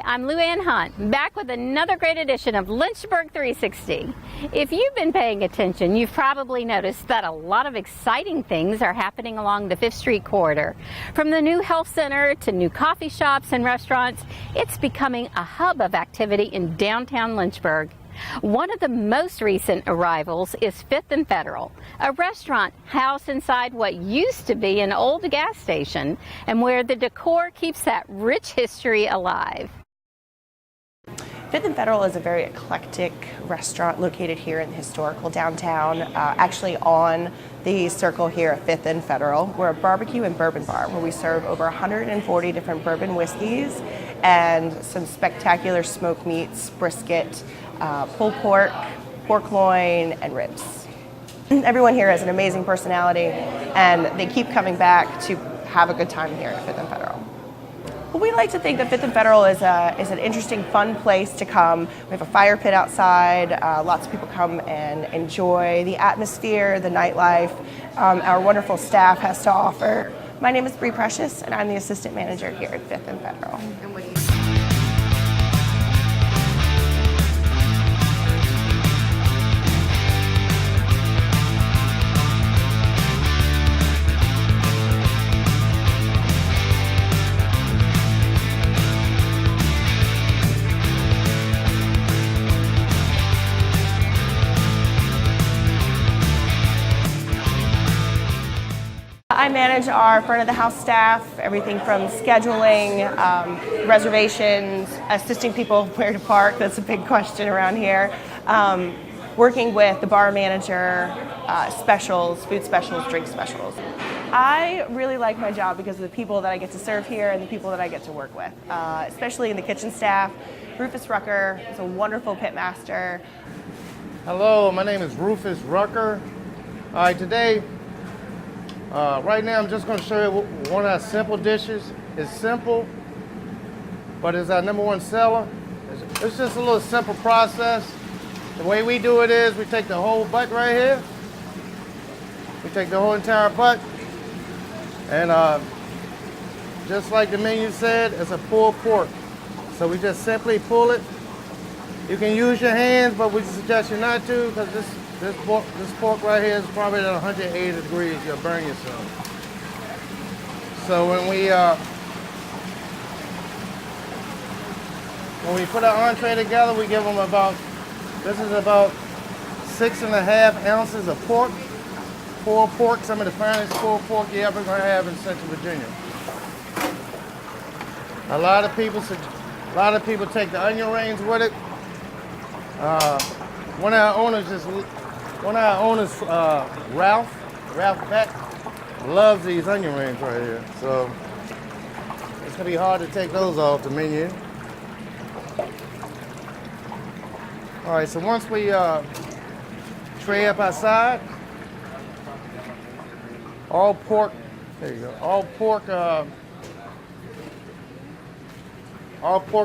I'm Lou Ann Hunt, back with another great edition of Lynchburg 360. If you've been paying attention, you've probably noticed that a lot of exciting things are happening along the 5th Street corridor. From the new health center to new coffee shops and restaurants, it's becoming a hub of activity in downtown Lynchburg. One of the most recent arrivals is 5th and Federal, a restaurant housed inside what used to be an old gas station and where the decor keeps that rich history alive. 5th and Federal is a very eclectic restaurant located here in the historical downtown, actually on the circle here at 5th and Federal. We're a barbecue and bourbon bar where we serve over 140 different bourbon whiskeys and some spectacular smoked meats, brisket, pulled pork, pork loin, and ribs. Everyone here has an amazing personality, and they keep coming back to have a good time here at 5th and Federal. Well, we like to think that 5th and Federal is an interesting, fun place to come. We have a fire pit outside. Lots of people come and enjoy the atmosphere, the nightlife. Our wonderful staff has to offer. My name is Bree Precious, and I'm the assistant manager here at 5th and Federal. And what do you I manage our front of the house staff, everything from scheduling, reservations, assisting people where to park. That's a big question around here. Working with the bar manager, specials, food specials, drink specials. I really like my job because of the people that I get to serve here and the people that I get to work with, especially in the kitchen staff. Rufus Rucker is a wonderful pit master. Hello, my name is Rufus Rucker. All right, today, right now I'm just going to show you one of our simple dishes. It's simple, but it's our #1 seller. It's just a little simple process. The way we do it is we take the whole butt right here. We take the whole entire butt, and just like the menu said, it's a pulled pork. So we just simply pull it. You can use your hands, but we suggest you not to, because this pork right here is probably at 180 degrees. You'll burn yourself. So when we put our entree together, we give them this is about 6.5 ounces of pork. Pulled pork, some of the finest pulled pork you ever gonna have in Central Virginia. A lot of people take the onion rings with it. One of our owners, Ralph Beck, loves these onion rings right here. So it's gonna be hard to take those off the menu. All right, so once we tray up our side, all pork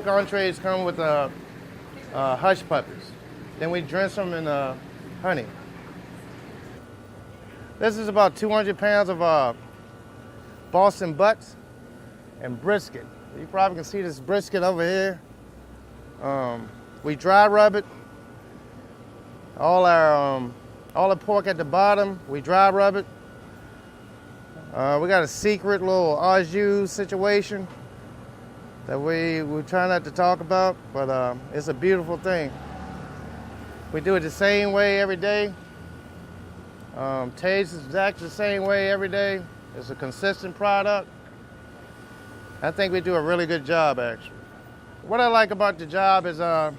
entrees come with hush puppies. Then we drench them in honey. This is about 200 pounds of Boston butts and brisket. You probably can see this brisket over here. We dry rub it. All the pork at the bottom, we dry rub it. We got a secret little au jus situation that we try not to talk about, but it's a beautiful thing. We do it the same way every day. Tastes exactly the same way every day. It's a consistent product. I think we do a really good job, actually. What I like about the job is I'm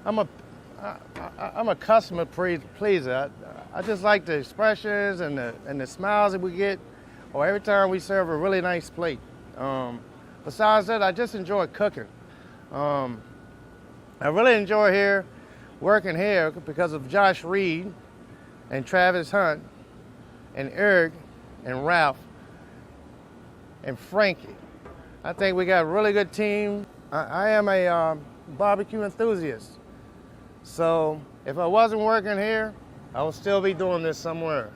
a customer pleaser. I just like the expressions and the smiles that we get, or every time we serve a really nice plate. Besides that, I just enjoy cooking. I really enjoy working here because of Josh Reed and Travis Hunt and Eric and Ralph and Frankie. I think we got a really good team. I am a barbecue enthusiast. So if I wasn't working here, I would still be doing this somewhere.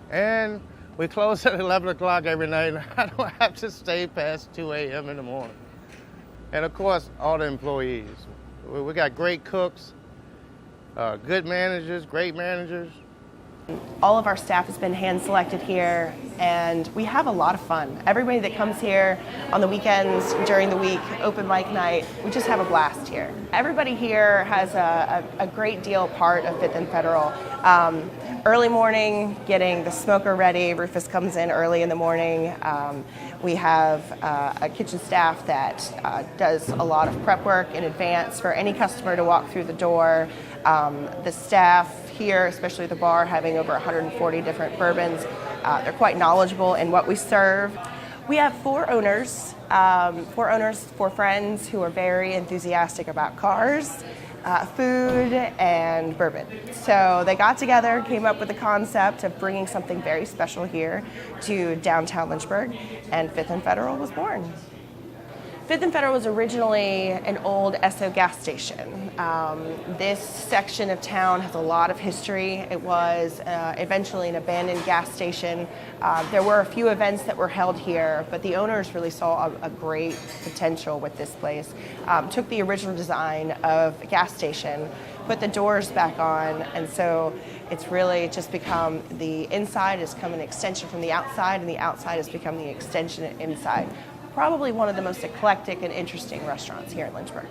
And we close at 11 o'clock every night, and I don't have to stay past 2 a.m. in the morning. and of course, all the employees. We got great cooks, good managers, great managers. All of our staff has been hand selected here, and we have a lot of fun. Everybody that comes here on the weekends, during the week, open mic night, we just have a blast here. Everybody here has a great deal part of Fifth and Federal. Early morning, getting the smoker ready. Rufus comes in early in the morning. We have a kitchen staff that does a lot of prep work in advance for any customer to walk through the door. The staff here, especially the bar, having over 140 different bourbons, they're quite knowledgeable in what we serve. We have four owners, four friends who are very enthusiastic about cars, food, and bourbon. So they got together, came up with the concept of bringing something very special here to downtown Lynchburg, and Fifth and Federal was born. Fifth and Federal was originally an old Esso gas station. This section of town has a lot of history. It was eventually an abandoned gas station. There were a few events that were held here, but the owners really saw a great potential with this place. Took the original design of a gas station, put the doors back on, and so it's really just become, the inside has become an extension from the outside, and the outside has become the extension inside. Probably one of the most eclectic and interesting restaurants here in Lynchburg.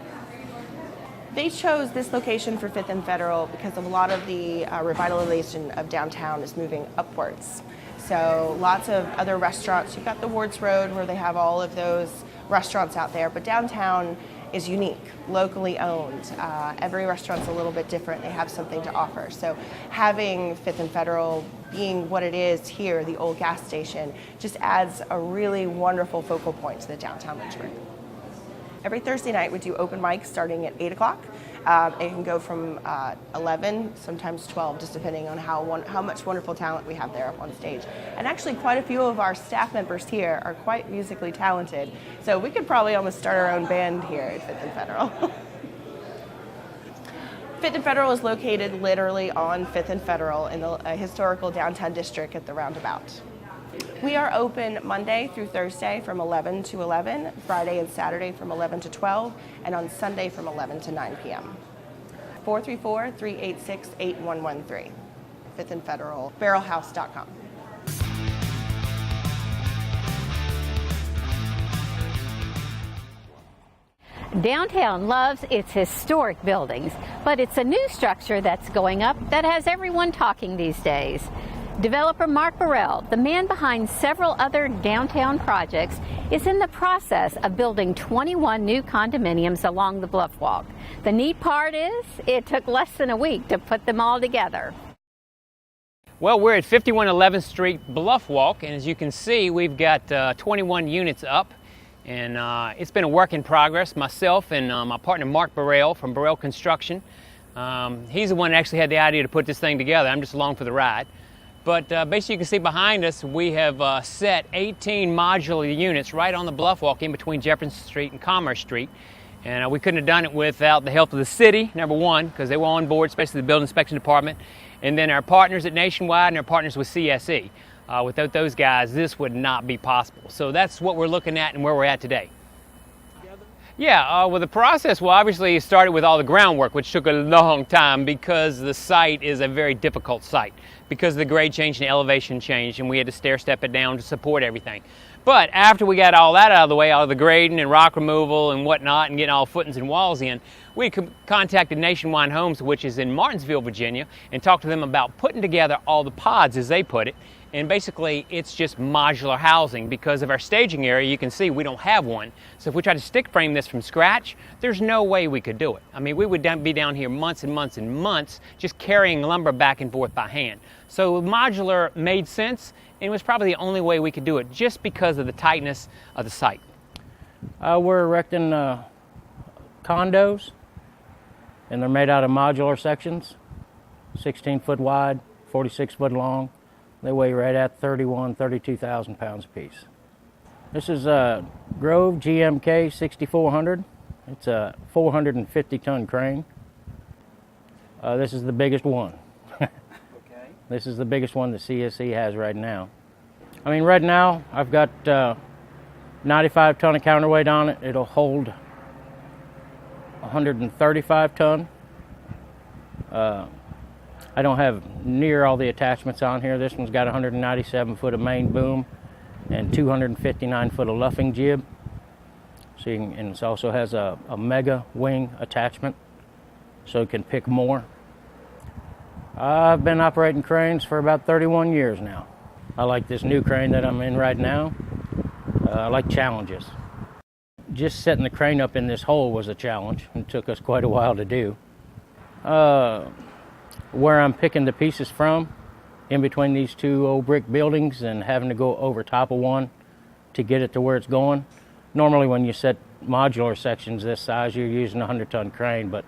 They chose this location for Fifth and Federal because of a lot of the revitalization of downtown is moving upwards. So lots of other restaurants. You've got the Wards Road where they have all of those restaurants out there, but downtown is unique, locally owned. Every restaurant's a little bit different. They have something to offer. So having Fifth and Federal being what it is here, the old gas station, just adds a really wonderful focal point to the downtown Lynchburg. Every Thursday night we do open mics starting at 8 o'clock. It can go from 11, sometimes 12, just depending on how much wonderful talent we have there up on stage. And actually quite a few of our staff members here are quite musically talented, so we could probably almost start our own band here at Fifth and Federal. Fifth and Federal is located literally on Fifth and Federal in the historical downtown district at the roundabout. We are open Monday through Thursday from 11 to 11, Friday and Saturday from 11 to 12, and on Sunday from 11 to 9 p.m. 434-386-8113. Fifth and Federal, barrelhouse.com. Downtown loves its historic buildings, but it's a new structure that's going up that has everyone talking these days. Developer Mark Burrell, the man behind several other downtown projects, is in the process of building 21 new condominiums along the Bluff Walk. The neat part is it took less than a week to put them all together. Well, we're at 5111th Street Bluff Walk, and as you can see, we've got 21 units up, and it's been a work in progress. Myself and my partner Mark Burrell from Burrell Construction, he's the one that actually had the idea to put this thing together. I'm just along for the ride. But basically you can see behind us we have set 18 modular units right on the Bluff Walk in between Jefferson Street and Commerce Street. And we couldn't have done it without the help of the city, number one, because they were on board, especially the Building Inspection Department. And then our partners at Nationwide and our partners with CSE. Without those guys, this would not be possible. So that's what we're looking at and where we're at today. Yeah, well, the process, well, obviously it started with all the groundwork, which took a long time because the site is a very difficult site because of the grade change and the elevation change, and we had to stair step it down to support everything. But after we got all that out of the way, all of the grading and rock removal and whatnot, and getting all footings and walls in, we contacted Nationwide Homes, which is in Martinsville, Virginia, and talked to them about putting together all the pods, as they put it. And basically, it's just modular housing. Because of our staging area, you can see we don't have one. So if we try to stick frame this from scratch, there's no way we could do it. I mean, we would be down here months and months and months just carrying lumber back and forth by hand. So modular made sense, and it was probably the only way we could do it just because of the tightness of the site. We're erecting condos, and they're made out of modular sections, 16 foot wide, 46 foot long. They weigh right at 32,000 pounds apiece. This is a Grove GMK 6400. It's a 450 ton crane. This is the biggest one. Okay. This is the biggest one the CSE has right now. I mean, right now I've got 95 ton of counterweight on it. It'll hold 135 ton. I don't have near all the attachments on here. This one's got 197 foot of main boom and 259 foot of luffing jib. So you can, and it also has a mega wing attachment, so you can pick more. I've been operating cranes for about 31 years now. I like this new crane that I'm in right now. I like challenges. Just setting the crane up in this hole was a challenge. It took us quite a while to do. Where I'm picking the pieces from, in between these two old brick buildings and having to go over top of one to get it to where it's going. Normally when you set modular sections this size, you're using a 100-ton crane, but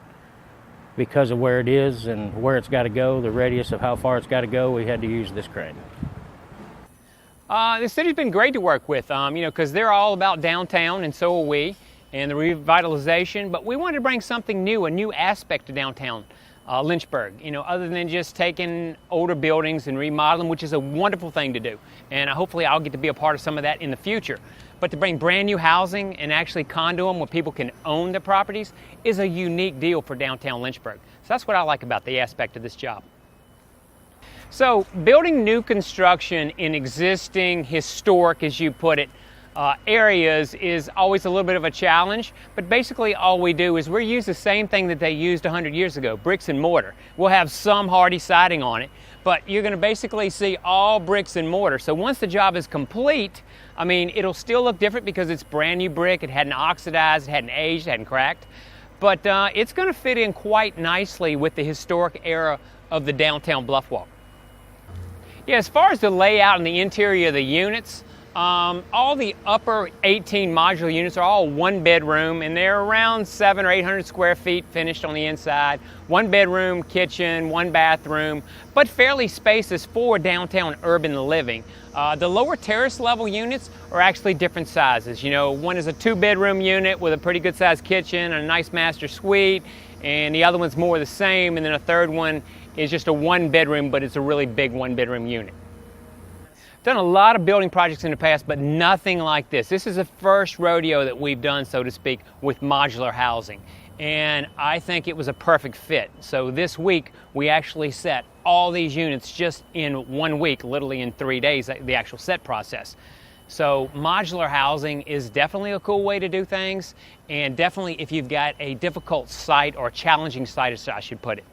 because of where it is and where it's got to go, the radius of how far it's got to go, we had to use this crane. The city's been great to work with, because they're all about downtown, and so are we, and the revitalization, but we wanted to bring something new, a new aspect to downtown Lynchburg, other than just taking older buildings and remodeling, which is a wonderful thing to do. And hopefully I'll get to be a part of some of that in the future. But to bring brand new housing and actually condo them where people can own the properties is a unique deal for downtown Lynchburg. So that's what I like about the aspect of this job. So building new construction in existing historic, as you put it, areas is always a little bit of a challenge, but basically all we do is we use the same thing that they used 100 years ago, bricks and mortar. We'll have some hardy siding on it, but you're going to basically see all bricks and mortar. So once the job is complete, it'll still look different because it's brand new brick, it hadn't oxidized, it hadn't aged, it hadn't cracked, but it's going to fit in quite nicely with the historic era of the downtown Bluff Walk. Yeah, as far as the layout and the interior of the units, all the upper 18 modular units are all one bedroom, and they're around 700 or 800 square feet finished on the inside. One bedroom, kitchen, one bathroom, but fairly spacious for downtown urban living. The lower terrace level units are actually different sizes. One is a 2-bedroom unit with a pretty good sized kitchen and a nice master suite, and the other one's more the same, and then a third one is just a 1-bedroom, but it's a really big 1-bedroom unit. Done a lot of building projects in the past, but nothing like this. This is the first rodeo that we've done, so to speak, with modular housing. And I think it was a perfect fit. So this week, we actually set all these units just in 1 week, literally in 3 days, the actual set process. So modular housing is definitely a cool way to do things, and definitely if you've got a difficult site or a challenging site, as I should put it.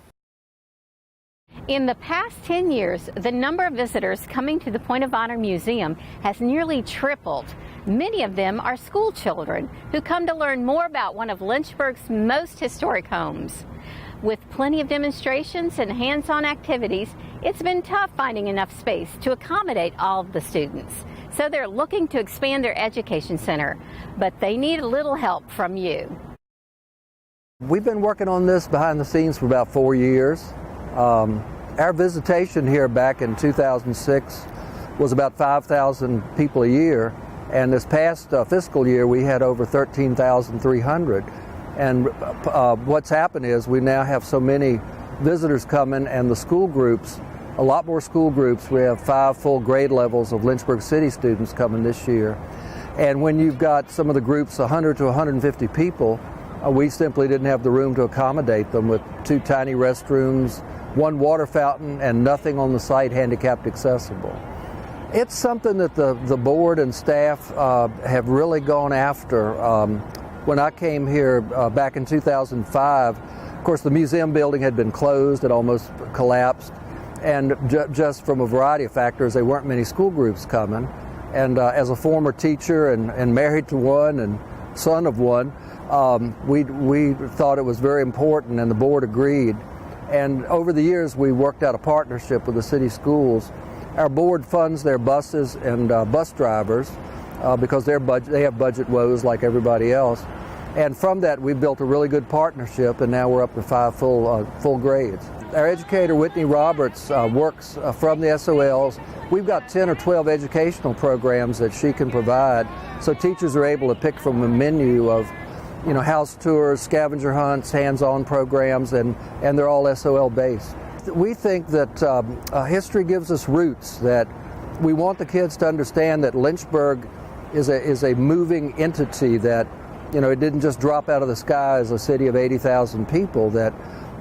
In the past 10 years, the number of visitors coming to the Point of Honor Museum has nearly tripled. Many of them are school children who come to learn more about one of Lynchburg's most historic homes. With plenty of demonstrations and hands-on activities, it's been tough finding enough space to accommodate all of the students. So they're looking to expand their education center, but they need a little help from you. We've been working on this behind the scenes for about 4 years. Our visitation here back in 2006 was about 5,000 people a year, and this past fiscal year we had over 13,300. And what's happened is we now have so many visitors coming, and the school groups, a lot more school groups. We have 5 full grade levels of Lynchburg City students coming this year. And when you've got some of the groups 100 to 150 people, we simply didn't have the room to accommodate them with 2 tiny restrooms, 1 water fountain, and nothing on the site handicapped accessible. It's something that the board and staff have really gone after. When I came here back in 2005, of course the museum building had been closed, it almost collapsed, and just from a variety of factors, there weren't many school groups coming. And as a former teacher and married to one and son of one, we thought it was very important, and the board agreed. And over the years, we worked out a partnership with the city schools. Our board funds their buses and bus drivers because they have budget woes like everybody else. And from that, we built a really good partnership, and now we're up to 5 full grades. Our educator, Whitney Roberts, works from the SOLs. We've got 10 or 12 educational programs that she can provide, so teachers are able to pick from a menu of house tours, scavenger hunts, hands-on programs, and they're all SOL based. We think that history gives us roots, that we want the kids to understand that Lynchburg is a moving entity, that it didn't just drop out of the sky as a city of 80,000 people. That,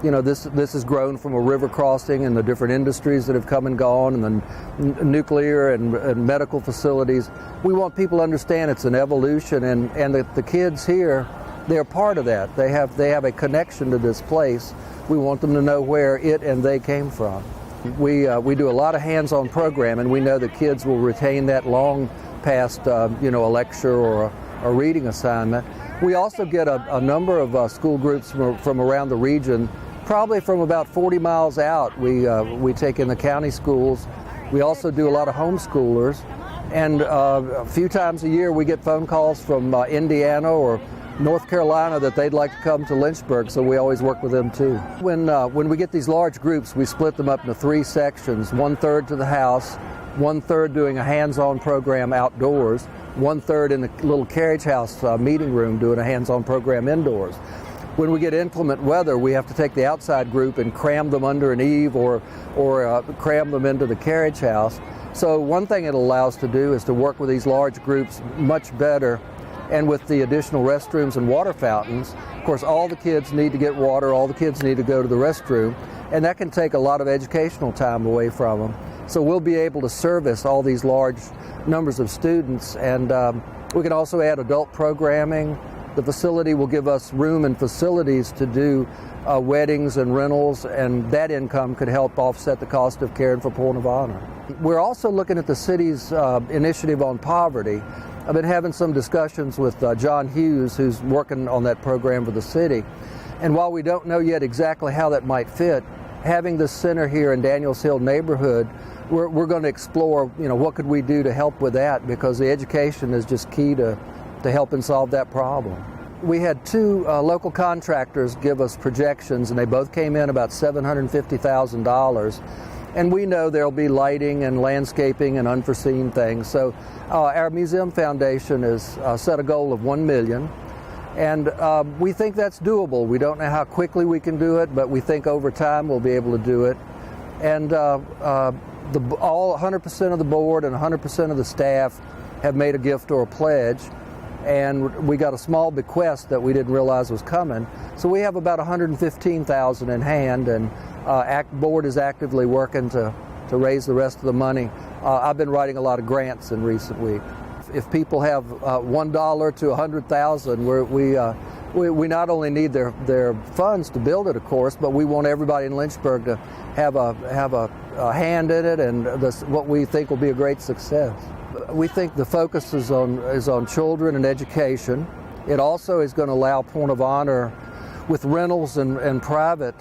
this has grown from a river crossing and the different industries that have come and gone, and the nuclear and medical facilities. We want people to understand it's an evolution, and the kids here, they're part of that. They have a connection to this place. We want them to know where it and they came from. We do a lot of hands-on programming. We know the kids will retain that long past a lecture or a reading assignment. We also get a number of school groups from around the region, probably from about 40 miles out. We take in the county schools. We also do a lot of homeschoolers, and a few times a year we get phone calls from Indiana or North Carolina that they'd like to come to Lynchburg, so we always work with them too. When we get these large groups, we split them up into 3 sections: 1/3 to the house, 1/3 doing a hands-on program outdoors, 1/3 in the little carriage house meeting room doing a hands-on program indoors. When we get inclement weather, we have to take the outside group and cram them under an eave or cram them into the carriage house. So one thing it allows to do is to work with these large groups much better. And with the additional restrooms and water fountains, of course, all the kids need to get water, all the kids need to go to the restroom, and that can take a lot of educational time away from them. So we'll be able to service all these large numbers of students, and we can also add adult programming. The facility will give us room and facilities to do weddings and rentals, and that income could help offset the cost of caring for Point of Honor. We're also looking at the city's initiative on poverty. I've been having some discussions with John Hughes, who's working on that program for the city. And while we don't know yet exactly how that might fit, having this center here in Daniels Hill neighborhood, we're going to explore, what could we do to help with that, because the education is just key to helping solve that problem. We had 2 local contractors give us projections, and they both came in about $750,000. And we know there'll be lighting and landscaping and unforeseen things. So our museum foundation has set a goal of $1 million. And we think that's doable. We don't know how quickly we can do it, but we think over time we'll be able to do it. And all 100% of the board and 100% of the staff have made a gift or a pledge. And we got a small bequest that we didn't realize was coming. So we have about $115,000 in hand, and board is actively working to raise the rest of the money. I've been writing a lot of grants in recent weeks. If people have $1 to $100,000, we not only need their funds to build it, of course, but we want everybody in Lynchburg to have a hand in it, and what we think will be a great success. We think the focus is on children and education. It also is going to allow Point of Honor with rentals and private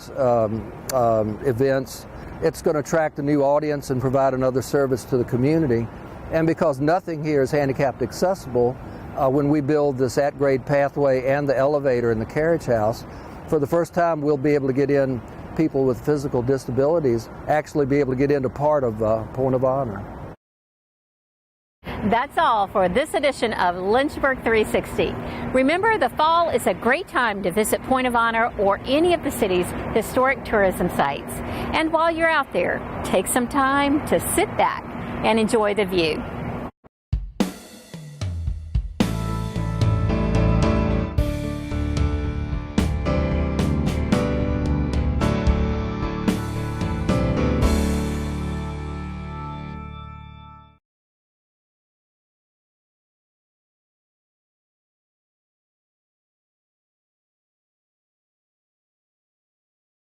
events. It's going to attract a new audience and provide another service to the community. And because nothing here is handicapped accessible, when we build this at-grade pathway and the elevator in the carriage house, for the first time we'll be able to get in people with physical disabilities, actually be able to get into part of Point of Honor. That's all for this edition of Lynchburg 360. Remember, the fall is a great time to visit Point of Honor or any of the city's historic tourism sites. And while you're out there, take some time to sit back and enjoy the view.